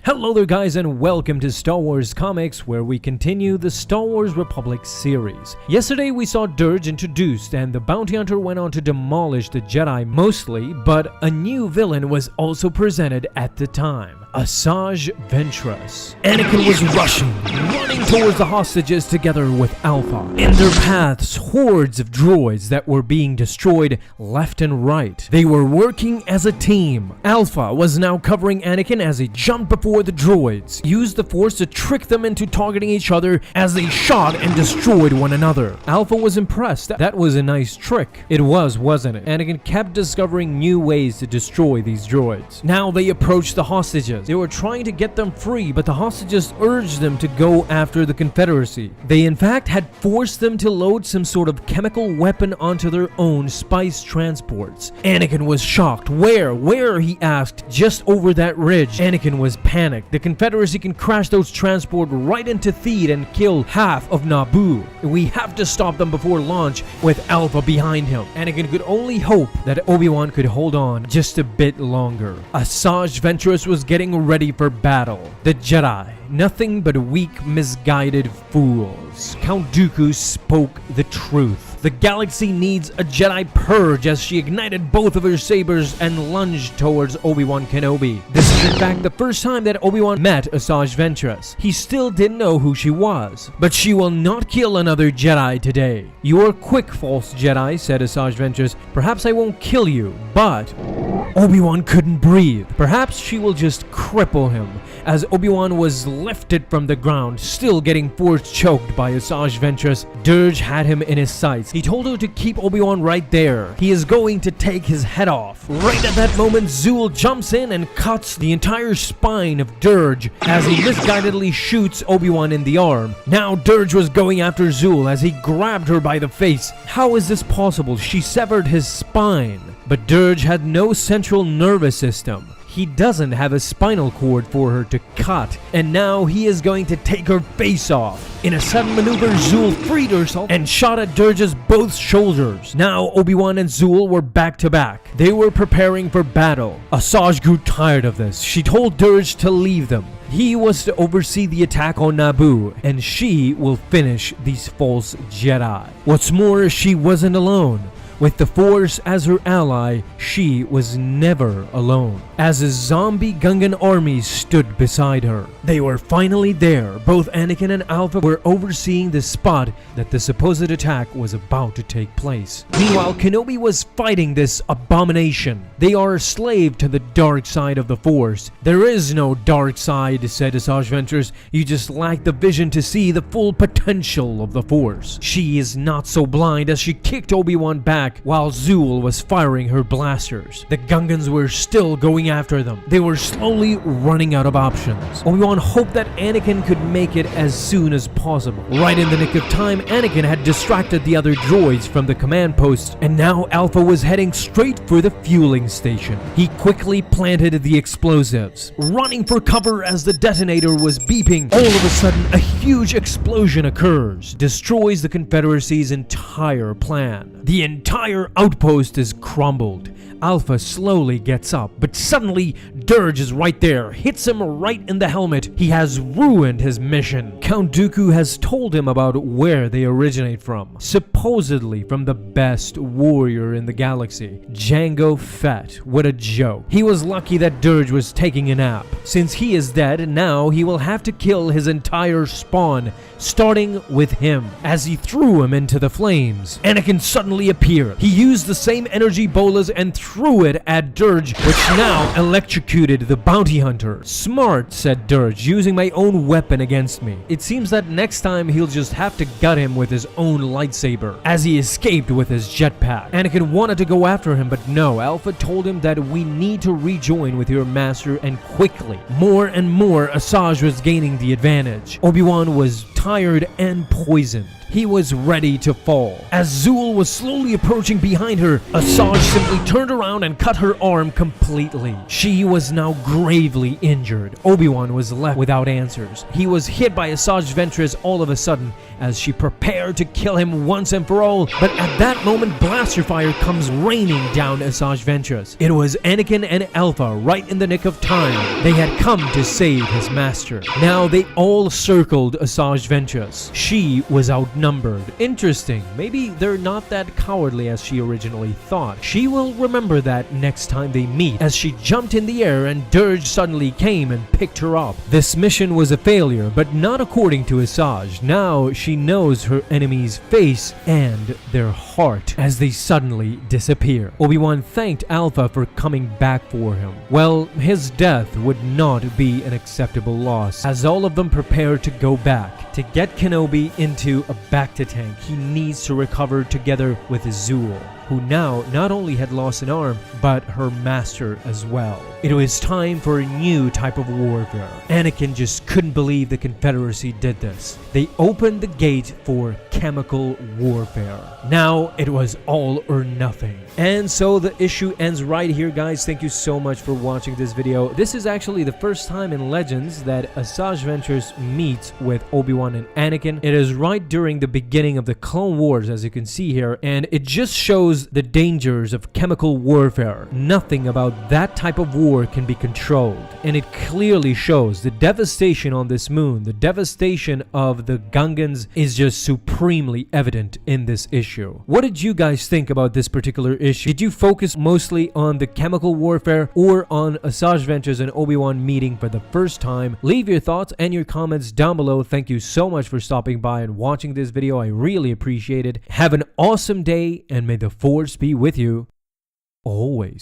Hello there guys, and welcome to Star Wars Comics, where we continue the Star Wars Republic series. Yesterday we saw Dirge introduced and the bounty hunter went on to demolish the Jedi mostly, but a new villain was also presented at the time. Asajj Ventress. Anakin was running towards the hostages together with Alpha. In their paths, hordes of droids that were being destroyed left and right. They were working as a team. Alpha was now covering Anakin as he jumped before the droids, used the Force to trick them into targeting each other as they shot and destroyed one another. Alpha was impressed. That was a nice trick. It was, wasn't it? Anakin kept discovering new ways to destroy these droids. Now they approached the hostages. They were trying to get them free, but the hostages urged them to go after the Confederacy. They in fact had forced them to load some sort of chemical weapon onto their own spice transports. Anakin was shocked. Where? He asked. Just over that ridge. Anakin was panicked. The Confederacy can crash those transports right into Theed and kill half of Naboo. We have to stop them before launch with Alpha behind him. Anakin could only hope that Obi-Wan could hold on just a bit longer. Asajj Ventress was getting ready for battle. The Jedi, nothing but weak, misguided fools. Count Dooku spoke the truth. The galaxy needs a Jedi purge as she ignited both of her sabers and lunged towards Obi-Wan Kenobi. This is in fact the first time that Obi-Wan met Asajj Ventress. He still didn't know who she was. But she will not kill another Jedi today. You are quick, false Jedi, said Asajj Ventress. Perhaps I won't kill you, but... Obi-Wan couldn't breathe. Perhaps she will just cripple him, as Obi-Wan was lifted from the ground, still getting force choked by Asajj Ventress. Dirge had him in his sights. He told her to keep Obi-Wan right there. He is going to take his head off. Right at that moment, Zool jumps in and cuts the entire spine of Dirge as he misguidedly shoots Obi-Wan in the arm. Now Dirge was going after Zool as he grabbed her by the face. How is this possible? She severed his spine. But Dirge had no central nervous system. He doesn't have a spinal cord for her to cut, and now he is going to take her face off. In a sudden maneuver, Zool freed herself and shot at Dirge's both shoulders. Now Obi-Wan and Zool were back to back. They were preparing for battle. Asajj grew tired of this. She told Dirge to leave them. He was to oversee the attack on Naboo, and she will finish these false Jedi. What's more, she wasn't alone. With the Force as her ally, she was never alone, as a zombie Gungan army stood beside her. They were finally there. Both Anakin and Alpha were overseeing the spot that the supposed attack was about to take place. Meanwhile, Kenobi was fighting this abomination. They are a slave to the dark side of the Force. There is no dark side, said Asajj Ventress. You just lack the vision to see the full potential of the Force. She is not so blind as she kicked Obi-Wan back while Zool was firing her blasters. The Gungans were still going after them. They were slowly running out of options. Obi-Wan hoped that Anakin could make it as soon as possible. Right in the nick of time, Anakin had distracted the other droids from the command post, and now Alpha was heading straight for the fueling station. He quickly planted the explosives, running for cover as the detonator was beeping. All of a sudden, a huge explosion occurs, destroys the Confederacy's entire plan. The entire outpost is crumbled. Alpha slowly gets up, but suddenly Dirge is right there, hits him right in the helmet. He has ruined his mission. Count Dooku has told him about where they originate from, supposedly from the best warrior in the galaxy, Jango Fett. What a joke. He was lucky that Dirge was taking a nap. Since he is dead, now he will have to kill his entire spawn, starting with him. As he threw him into the flames, Anakin suddenly appeared. He used the same energy bolas and threw it at Dirge, which now electrocuted the bounty hunter. Smart, said Dirge, using my own weapon against me. It seems that next time he'll just have to gut him with his own lightsaber, as he escaped with his jetpack. Anakin wanted to go after him, but no. Alpha told him that we need to rejoin with your master, and quickly. More and more, Asajj was gaining the advantage. Obi-Wan was tired and poisoned. he was ready to fall. As Zool was slowly approaching behind her, Asajj simply turned around and cut her arm completely. She was now gravely injured. Obi-Wan was left without answers. He was hit by Asajj Ventress all of a sudden as she prepared to kill him once and for all, but at that moment blaster fire comes raining down Asajj Ventress. It was Anakin and Alpha right in the nick of time. They had come to save his master. Now they all circled Asajj Ventress. She was outnumbered. Interesting, maybe they're not that cowardly as she originally thought. She will remember that next time they meet, as she jumped in the air and Dirge suddenly came and picked her up. This mission was a failure, but not according to Asajj. Now she knows her enemy's face and their heart as they suddenly disappear. Obi-Wan thanked Alpha for coming back for him. Well, his death would not be an acceptable loss, as all of them prepared to go back. To get Kenobi into a bacta tank, he needs to recover together with Zool, who now not only had lost an arm, but her master as well. It was time for a new type of warfare. Anakin just couldn't believe the Confederacy did this. They opened the gate for chemical warfare. Now it was all or nothing. And so the issue ends right here, guys. Thank you so much for watching this video. This is actually the first time in Legends that Asajj Ventress meets with Obi-Wan and Anakin. It is right during the beginning of the Clone Wars, as you can see here, and it just shows the dangers of chemical warfare. Nothing about that type of war can be controlled, and it clearly shows the devastation on this moon. The devastation of the Gungans is just supremely evident in this issue. What did you guys think about this particular issue? Did you focus mostly on the chemical warfare or on Asajj Ventress and Obi-Wan meeting for the first time? Leave your thoughts and your comments down below. Thank you so much for stopping by and watching this video. I really appreciate it. Have an awesome day, and may the Force be with you always.